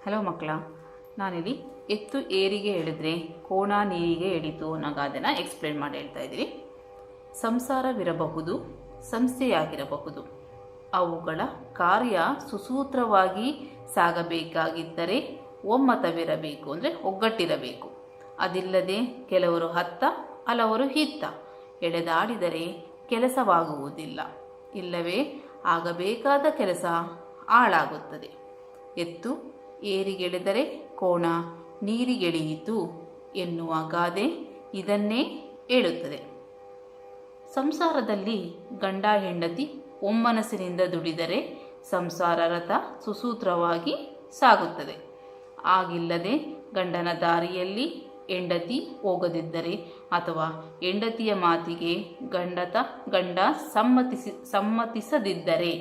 Hello ಮಕ್ಕಳ, ನಾನಿಲ್ಲಿ ಎತ್ತು ಏರಿಗೆ ಎಳೆದ್ರೆ ಕೋಣ ನೀರಿಗೆ ಎಳೀತು ಅನ್ನೋ ಗಾದೆನ ಎಕ್ಸ್ಪ್ಲೇನ್ ಮಾಡಿ ಹೇಳ್ತಾ ಇದ್ದೀನಿ. ಸಂಸಾರವಿರಬಹುದು, ಸಂಸ್ಥೆಯಾಗಿರಬಹುದು. ಅವುಗಳ ಕಾರ್ಯ ಸುಸೂತ್ರವಾಗಿ ಸಾಗಬೇಕಾಗಿದ್ದರೆ ಒಮ್ಮತವಿರಬೇಕು, ಅಂದರೆ ಒಗ್ಗಟ್ಟಿರಬೇಕು. ಅದಿಲ್ಲದೆ ಕೆಲವರು ಹತ್ತ ಹಲವರು ಹಿತ್ತ ಎಳೆದಾಡಿದರೆ ಕೆಲಸವಾಗುವುದಿಲ್ಲ, ಇಲ್ಲವೇ ಆಗಬೇಕಾದ ಕೆಲಸ ಹಾಳಾಗುತ್ತದೆ. ಎತ್ತು ಏರಿಗೆಳೆದರೆ ಕೋಣ ನೀರಿಗೆಳೆಯಿತು ಎನ್ನುವ ಗಾದೆ ಇದನ್ನೇ ಹೇಳುತ್ತದೆ. ಸಂಸಾರದಲ್ಲಿ ಗಂಡ ಹೆಂಡತಿ ಒಮ್ಮನಸ್ಸಿನಿಂದ ದುಡಿದರೆ ಸಂಸಾರ ರಥ ಸುಸೂತ್ರವಾಗಿ ಸಾಗುತ್ತದೆ. ಆಗಿಲ್ಲದೆ ಗಂಡನ ದಾರಿಯಲ್ಲಿ ಹೆಂಡತಿ ಹೋಗದಿದ್ದರೆ ಅಥವಾ ಹೆಂಡತಿಯ ಮಾತಿಗೆ ಗಂಡ ಸಮ್ಮತಿಸದಿದ್ದರೆ,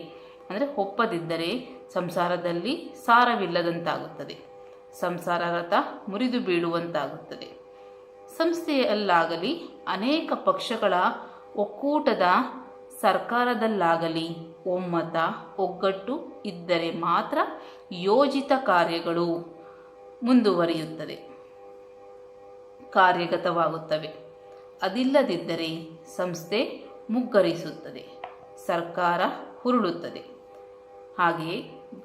ಅಂದರೆ ಒಪ್ಪದಿದ್ದರೆ ಸಂಸಾರದಲ್ಲಿ ಸಾರವಿಲ್ಲದಂತಾಗುತ್ತದೆ. ಸಂಸಾರ ರಥ ಮುರಿದು ಬೀಳುವಂತಾಗುತ್ತದೆ. ಸಂಸ್ಥೆಯಲ್ಲಾಗಲಿ ಅನೇಕ ಪಕ್ಷಗಳ ಒಕ್ಕೂಟದ ಸರ್ಕಾರದಲ್ಲಾಗಲಿ ಒಮ್ಮತ ಒಗ್ಗಟ್ಟು ಇದ್ದರೆ ಮಾತ್ರ ಯೋಜಿತ ಕಾರ್ಯಗಳು ಮುಂದುವರಿಯುತ್ತದೆ, ಕಾರ್ಯಗತವಾಗುತ್ತವೆ. ಅದಿಲ್ಲದಿದ್ದರೆ ಸಂಸ್ಥೆ ಮುಗ್ಗರಿಸುತ್ತದೆ, ಸರ್ಕಾರ ಉರುಳುತ್ತದೆ. ಹಾಗೆಯೇ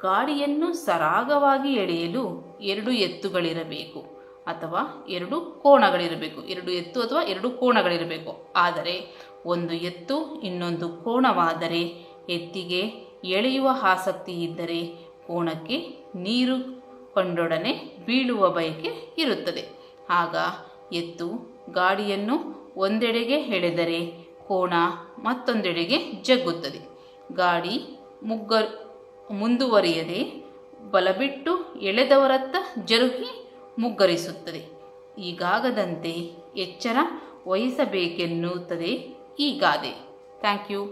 ಗಾಡಿಯನ್ನು ಸರಾಗವಾಗಿ ಎಳೆಯಲು ಎರಡು ಎತ್ತುಗಳಿರಬೇಕು ಅಥವಾ ಎರಡು ಕೋಣಗಳಿರಬೇಕು. ಎರಡು ಕೋಣಗಳಿರಬೇಕು. ಆದರೆ ಒಂದು ಎತ್ತು ಇನ್ನೊಂದು ಕೋಣವಾದರೆ ಎತ್ತಿಗೆ ಎಳೆಯುವ ಆಸಕ್ತಿ ಇದ್ದರೆ ಕೋಣಕ್ಕೆ ನೀರು ಕಂಡೊಡನೆ ಬೀಳುವ ಬಯಕೆ ಇರುತ್ತದೆ. ಆಗ ಎತ್ತು ಗಾಡಿಯನ್ನು ಒಂದೆಡೆಗೆ ಎಳೆದರೆ ಕೋಣ ಮತ್ತೊಂದೆಡೆಗೆ ಜಗ್ಗುತ್ತದೆ. ಗಾಡಿ ಮುಂದುವರಿಯದೆ ಬಲಬಿಟ್ಟು ಎಳೆದವರತ್ತ ಜರುಗಿ ಮುಗ್ಗರಿಸುತ್ತದೆ. ಹೀಗಾಗದಂತೆ ಎಚ್ಚರ ವಹಿಸಬೇಕೆನ್ನುತ್ತದೆ ಈ ಗಾದೆ. Thank you.